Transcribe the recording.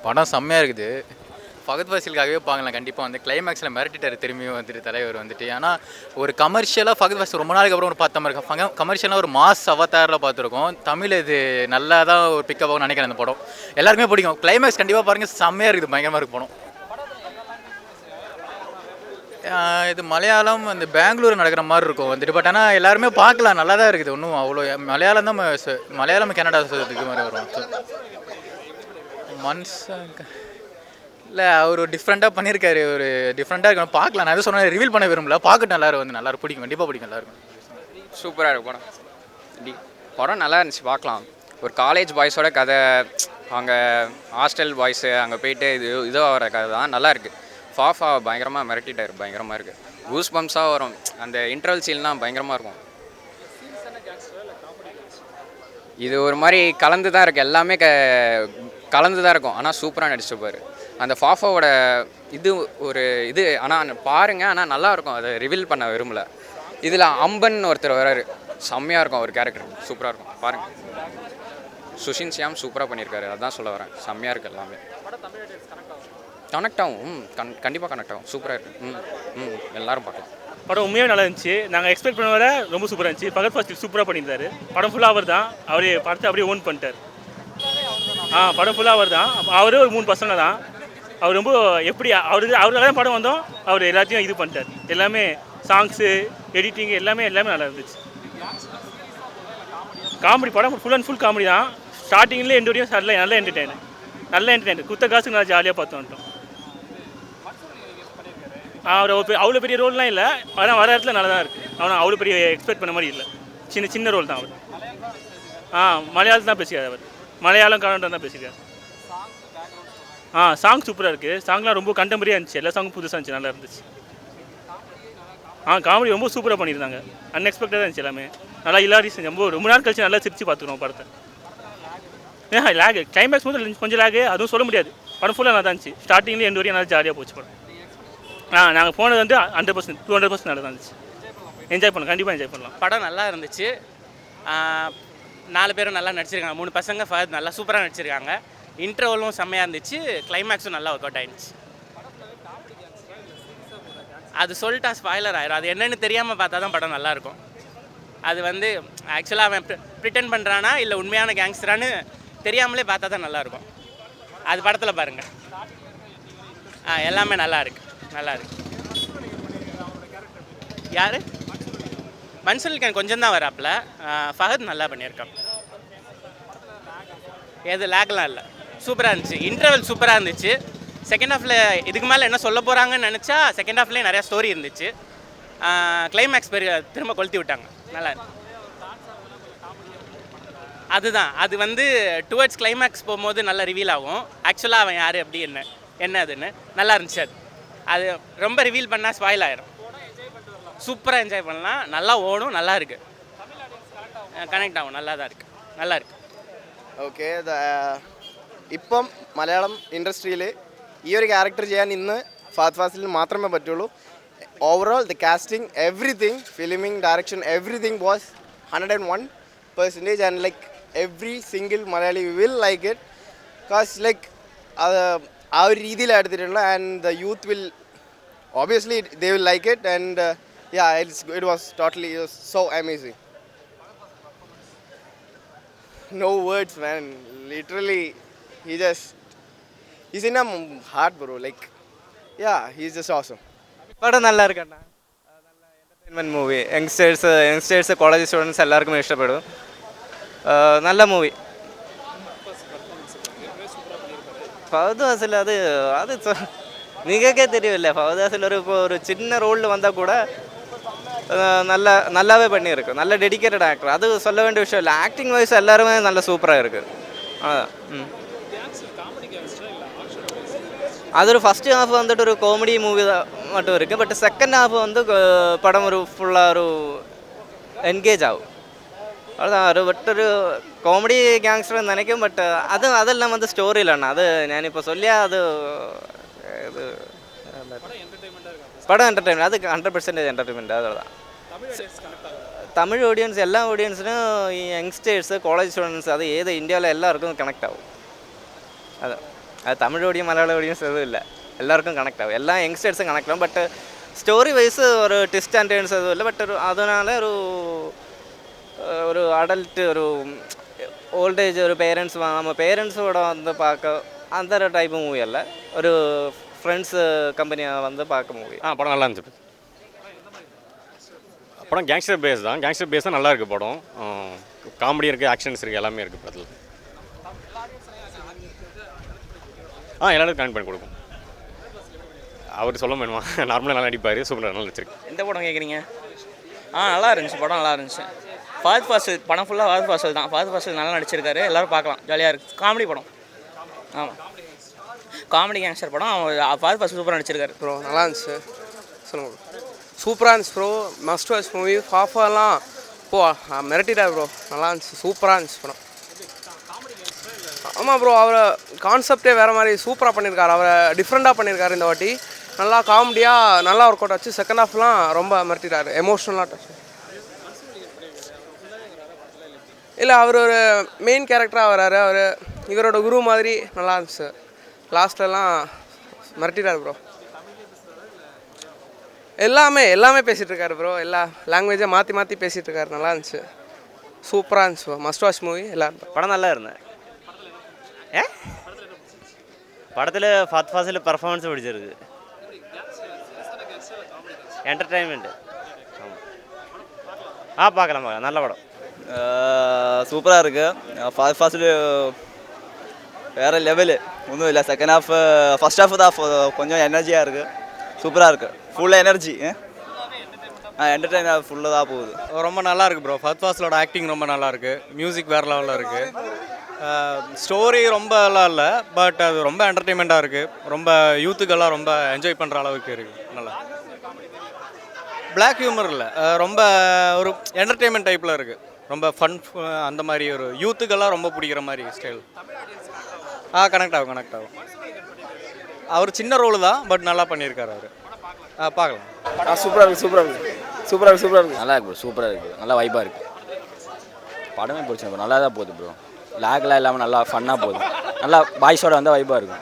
படம் செம்மையாக இருக்குது. ஃபகத் ஃபாசிலுக்காகவே பார்க்கலாம். கண்டிப்பாக வந்து கிளைமேக்ஸில் மிரட்டிட்டார் திரும்பியும் வந்துட்டு தலைவர் வந்துட்டு. ஆனால் ஒரு கமர்ஷியலாக ஃபகத் ஃபாசில் ரொம்ப நாளைக்கு அப்புறம் ஒரு பார்த்த மாதிரி இருக்கும். கமர்ஷியலாக ஒரு மாஸ் அவதாரில் பார்த்துருக்கோம். தமிழ் இது நல்லா தான் ஒரு பிக்கப் ஆகும்னு நினைக்கிறேன். அந்த படம் எல்லாருக்குமே பிடிக்கும். கிளைமேக்ஸ் கண்டிப்பாக பாருங்கள், செம்மையாக இருக்குது, பயங்கரமாக இருக்குது படம். இது மலையாளம் அந்த பெங்களூர் நடக்கிற மாதிரி இருக்கும் வந்துட்டு. பட் ஆனால் எல்லாருமே பார்க்கலாம், நல்லா தான் இருக்குது. ஒன்றும் அவ்வளோ மலையாளம் தான் மலையாளம் கன்னடா இது மாதிரி வரும். இல்லை அவர் டிஃப்ரெண்ட்டாக பண்ணியிருக்காரு. ஒரு டிஃப்ரெண்ட்டாக இருக்கணும், பார்க்கலாம். நான் எதுவும் சொன்னால் ரிவீல் பண்ண விரும்பல. பார்க்கட்டும், எல்லாரும் வந்து நல்லா பிடிக்கும், கண்டிப்பாக பிடிக்கும் எல்லாருக்கும். சூப்பராக இருக்கும் படம். படம் நல்லா இருந்துச்சு, பார்க்கலாம். ஒரு காலேஜ் பாய்ஸோட கதை, அங்கே ஹாஸ்டல் பாய்ஸு அங்கே போயிட்டு இதோ வர கதை தான் நல்லா இருக்குது. ஃபாஃபா பயங்கரமாக மிரட்டிட்டார், பயங்கரமாக இருக்குது. கூஸ் பம்ப்ஸாக வரும். அந்த இன்டர்வல் சீன்லாம் பயங்கரமாக இருக்கும். இது ஒரு மாதிரி கலந்து தான் இருக்குது, எல்லாமே கலந்து தான் இருக்கும். ஆனால் சூப்பராக நடிச்சிருப்பார். அந்த ஃபாஃபாவோட இது ஆனால் பாருங்கள், ஆனால் நல்லாயிருக்கும். அதை ரிவீல் பண்ண விரும்பல. இதில் அம்பன் ஒருத்தர் வராரு, செம்மையாக இருக்கும். அவர் கேரக்டர் சூப்பராக இருக்கும், பாருங்கள். சுஷின் ஷியாம் சூப்பராக பண்ணியிருக்காரு, அதான் சொல்ல வரேன். செம்மையாக இருக்குது எல்லாமே. கனெக்ட் ஆகும், கண்டிப்பாக கனெக்ட் ஆகும். சூப்பராக இருக்குது. எல்லோரும் பார்க்கலாம். படம் உண்மையாக நல்லா இருந்துச்சு. நாங்கள் எக்ஸ்பெக்ட் பண்ண வர ரொம்ப சூப்பராக இருந்துச்சு. ஃபகத் ஃபாசில் சூப்பராக பண்ணியிருந்தாரு. படம் ஃபுல்லாக அவர் தான், அவரே படத்தை அப்படியே ஓன் பண்ணிட்டார். படம் ஃபுல்லாக அவர் தான். அவரே ஒரு 3 பசங்க தான். அவர் ரொம்ப எப்படி அவருக்காக தான் படம் வந்தோம். அவர் எல்லாத்தையும் இது பண்ணிட்டார். எல்லாமே சாங்ஸு, எடிட்டிங் எல்லாமே நல்லா இருந்துச்சு. காமெடி படம் ஃபுல் அண்ட் ஃபுல் காமெடி தான். ஸ்டார்டிங்லேயே எண்ட் வரையும் நல்ல என்டர்டைனர் குத்த காசுக்கு நல்லா ஜாலியாக பார்த்து வந்துட்டோம். அவர் அவ்வளோ பெரிய ரோல்லாம் இல்லை, ஆனால் வர இடத்துல நல்லா தான் இருக்குது. அவனை அவ்வளோ பெரிய எக்ஸ்பெக்ட் பண்ண மாதிரி இல்லை. சின்ன ரோல் தான் அவர். மலையாளம் தான் பேசிக்கார் அவர். மலையாளம் கன்னடம் தான் பேசியிருக்காரு. சாங் சூப்பராக இருக்குது. சாங்லாம் ரொம்ப கண்டெம்பரியாக இருந்துச்சு. எல்லா சாங்கும் புதுசாக இருந்துச்சு, நல்லா இருந்துச்சு. காமெடி ரொம்ப சூப்பராக பண்ணியிருந்தாங்க. அன்எக்ஸ்பெக்டடாக இருந்துச்சு எல்லாமே. நல்லா இல்லாடி ரொம்ப நாள் கழிச்சு நல்லா சிரிச்சு பார்த்துக்கணும் படத்தை. லேகு கிளைமேக்ஸ் போது கொஞ்சம் லேகு, அதுவும் சொல்ல முடியாது. படம் ஃபுல்லாக நல்லா இருந்துச்சு. ஸ்டார்டிங்லேயே எண்ட் வரையும் நல்லா ஜாலியாக போச்சு படம். நாங்கள் போனது வந்து 100%, 200% நல்லா இருந்துச்சு. என்ஜாய் பண்ணலாம், கண்டிப்பாக என்ஜாய் பண்ணலாம். படம் நல்லா இருந்துச்சு. 4 பேரும் நல்லா நடிச்சிருக்காங்க. 3 பசங்க ஃபஹத் நல்லா சூப்பராக நடிச்சிருக்காங்க. இன்டர்வலும் செம்மையாக இருந்துச்சு. கிளைமேக்ஸும் நல்லா ஒர்க் அவுட் ஆகிடுச்சு. அது சொல்லிட்டா ஸ்பாய்லர் ஆயிரும். அது என்னென்னு தெரியாமல் பார்த்தா தான் படம் நல்லாயிருக்கும். அது வந்து ஆக்சுவலாக அவன் ப்ரிட்டன் பண்ணுறானா இல்லை உண்மையான கேங்ஸ்டரானு தெரியாமலே பார்த்தா தான் நல்லாயிருக்கும். அது படத்தில் பாருங்கள். எல்லாமே நல்லா இருக்கு. யார்? மன்சூர் கொஞ்சம் தான் வராப்பில். ஃபஹத் நல்லா பண்ணியிருக்கான். எது லேக்லாம் இல்லை, சூப்பராக இருந்துச்சு. இன்டர்வல் சூப்பராக இருந்துச்சு. செகண்ட் ஹாஃபில் இதுக்கு மேலே என்ன சொல்ல போகிறாங்கன்னு நினச்சா செகண்ட் ஹாஃப்லேயே நிறையா ஸ்டோரி இருந்துச்சு. கிளைமேக்ஸ் திரும்ப கொளுத்தி விட்டாங்க. நல்லா அதுதான். அது வந்து டுவர்ட்ஸ் கிளைமேக்ஸ் போகும்போது நல்லா ரிவீல் ஆகும். ஆக்சுவலாக அவன் யார் அப்படி என்ன அதுன்னு நல்லா இருந்துச்சு. அது ரொம்ப ரிவீல் பண்ணால் ஸ்பாயில் ஆகிடும். சூப்பராக என்ஜாய் பண்ணலாம். நல்லா ஓடும், நல்லா இருக்குது. கனெக்ட் ஆகும், நல்லா இருக்குது. ഓക്കെ. ഇപ്പം മലയാളം ഇൻഡസ്ട്രിയിൽ ഈ ഒരു ക്യാരക്ടർ ചെയ്യാൻ ഇന്ന് ഫഹദ് ഫാസിലിന് മാത്രമേ പറ്റുള്ളൂ. Overall the casting, everything, Fleming, direction, everything was 101% and like every single Malayali will like it because like ആ ഒരു രീതിയിലാണ് എടുത്തിട്ടുള്ള and the youth will obviously they will like it and yeah, it was so amazing. No words, man. Literally, he's in a heart, bro. Like, yeah, he's just awesome. படம் நல்லா இருக்குண்ணா. நல்ல entertainment movie. Youngsters college students எல்லாருக்குமே இஷ்டப்படும். நல்ல movie. Fahadh Fazil அது நீங்களுக்கே தெரியவில்லை. ஃபஹத் ஃபாசில் ஒரு சின்ன ரோலில் வந்தால் கூட நல்லாவே பண்ணியிருக்கு. நல்ல டெடிக்கேட்டட் ஆக்டர். அது சொல்ல வேண்டிய விஷயம் இல்லை. ஆக்டிங் வைஸ் எல்லாருமே நல்ல சூப்பராக இருக்குது. அதான். அது ஒரு ஃபஸ்ட்டு ஹாஃப் வந்துட்டு ஒரு காமெடி மூவி தான் மட்டும் இருக்குது. பட் செகண்ட் ஹாஃப் வந்து படம் ஒரு ஃபுல்லாக ஒரு என்கேஜ் ஆகும். அதுதான் ഒരു കോമഡി ഗാങ്സ്റ്റർ നനയ്ക്കും. ബട്ട് അതെല്ലാം വന്ന് സ്റ്റോറിയിലാണ്. അത് ഞാനിപ്പോൾ சொல்லியா அது இது படம் என்டர்டெயின்மெண்ட். அது 100% என்டர்டெயின்மெண்ட். அதுதான். தமிழ் ஆடியன்ஸ் எல்லா ஆடியன்ஸும் யங்ஸ்டர்ஸு காலேஜ் ஸ்டூடெண்ட்ஸ் அது ஏதோ இந்தியாவில் எல்லாருக்கும் கனெக்ட் ஆகும். அது அது தமிழ் ஆடியன்ஸ் மலையாள ஆடியன்ஸ் எதுவும் இல்லை, எல்லாருக்கும் கனெக்ட் ஆகும், எல்லா யங்ஸ்டர்ஸும் கனெக்ட் ஆகும். பட் ஸ்டோரி வைஸ் ஒரு ட்விஸ்ட் அண்ட் டர்ன்ஸ் எதுவும் இல்லை. பட் அதனால ஒரு அடல்ட்டு ஒரு ஓல்டேஜ் ஒரு பேரண்ட்ஸ் நம்ம பேரண்ட்ஸோட வந்து பார்க்க அந்த ஒரு டைப் மூவி அல்ல, ஒரு ஃப்ரெண்ட்ஸு கம்பெனியை வந்து பார்க்க மூவி. படம் நல்லா இருந்துச்சு. படம் கேங்ஸ்டர் பேஸ் தான், கேங்ஸ்டர் பேஸ் தான் நல்லா இருக்குது படம். காமெடி இருக்குது, ஆக்ஷன்ஸ் இருக்குது, எல்லாமே இருக்குது படத்தில். எல்லாரும் கனெக்ட் பண்ணி கொடுக்கும். அவர் சொல்ல வேணுமா, நார்மலாக நல்லா நடிப்பார், சூப்பராக நல்லா நடிச்சிருக்கு. எந்த படம் கேட்குறீங்க? நல்லா இருந்துச்சு, படம் நல்லா இருந்துச்சு. ஃபஹத் ஃபாசில் படம் ஃபுல்லாக ஃபஹத் ஃபாசில் தான். ஃபஹத் ஃபாசில் நல்லா நடிச்சிருக்காரு, எல்லோரும் பார்க்கலாம், ஜாலியாக இருக்குது. காமெடி படம். ஆமாம், காமெடி கேங்ஸ்டர் படம். ஃபஹத் ஃபாசில் சூப்பராக நடிச்சிருக்காரு. ப்ரோ நல்லா இருந்துச்சு. சொல்லுங்கள். சூப்பராக இருந்துச்சு ப்ரோ, மஸ்ட் வாட்ச் மூவி. ஃபாஃபாலாம் மிரட்டிட்டார் ப்ரோ, நல்லா இருந்துச்சு, சூப்பராக இருந்துச்சு படம். ஆமாம் ப்ரோ, அவரை கான்செப்டே வேறு மாதிரி சூப்பராக பண்ணியிருக்காரு, அவரை டிஃப்ரெண்ட்டாக பண்ணியிருக்காரு இந்த வாட்டி. நல்லா காமெடியாக நல்லா ஒர்க் அவுட் ஆச்சு. செகண்ட் ஹாஃப்லாம் ரொம்ப மிரட்டிட்டார், எமோஷ்னலாக டச். இல்லை, அவர் ஒரு மெயின் கேரக்டராக வர்றாரு, அவர் இவரோட குரு மாதிரி. நல்லா இருந்துச்சு, லாஸ்ட்லலாம் மிரட்டிட்டார் ப்ரோ. எல்லாமே பேசிகிட்டு இருக்காரு ப்ரோ, எல்லா லாங்குவேஜை மாற்றி பேசிகிட்டு இருக்காரு, நல்லா இருந்துச்சு, சூப்பராக இருந்துச்சு ப்ரோ. Must watch movie. எல்லோரும் படம் நல்லா இருந்தேன். படத்தில் ஃபஹத் ஃபாசில் பர்ஃபார்மன்ஸ் பிடிச்சிருக்கு, என்டர்டைன்மெண்ட்டு. பார்க்கலாம், நல்ல படம், சூப்பராக இருக்குது. ஃபஹத் ஃபாசில் வேறு லெவலு, ஒன்றும் இல்லை. செகண்ட் ஹாஃப், ஃபஸ்ட் ஹாஃப் தான் கொஞ்சம் எனர்ஜியாக இருக்குது, சூப்பராக இருக்குது, ஃபுல்லாக எனர்ஜி. என்டர்டைன் ஃபுல்லாக தான் போகுது. ரொம்ப நல்லா இருக்குது ப்ரோ. ஃபஹத் ஃபாசிலோட ஆக்டிங் ரொம்ப நல்லா இருக்குது, மியூசிக் வேறு லெவலில் இருக்குது. ஸ்டோரி ரொம்ப எல்லாம் இல்லை, பட் அது ரொம்ப என்டர்டெயின்மெண்ட்டாக இருக்குது, ரொம்ப யூத்துக்கெல்லாம் ரொம்ப என்ஜாய் பண்ணுற அளவுக்கு இருக்குது. நல்லா பிளாக் ஹியூமர் இல்லை, ரொம்ப ஒரு என்டர்டெயின்மெண்ட் டைப்பில் இருக்குது, ரொம்ப ஃபன், அந்த மாதிரி ஒரு யூத்துக்கெல்லாம் ரொம்ப பிடிக்கிற மாதிரி ஸ்டைல். கனெக்ட் ஆகும். அவர் சின்ன ரோல் தான், பட் நல்லா பண்ணியிருக்காரு அவர். பார்க்கலாம். சூப்பராக இருக்குது. நல்லா இருக்கு ப்ரோ, சூப்பராக இருக்குது, நல்லா வைப்பாக இருக்குது. படமே பிடிச்சிருக்கு, நல்லா தான் போகுது ப்ரோ. லேக்லாம் இல்லாமல் நல்லா ஃபன்னாக போகுது, நல்லா பாய்ஸோட வந்தால் வைப்பாக இருக்கும்.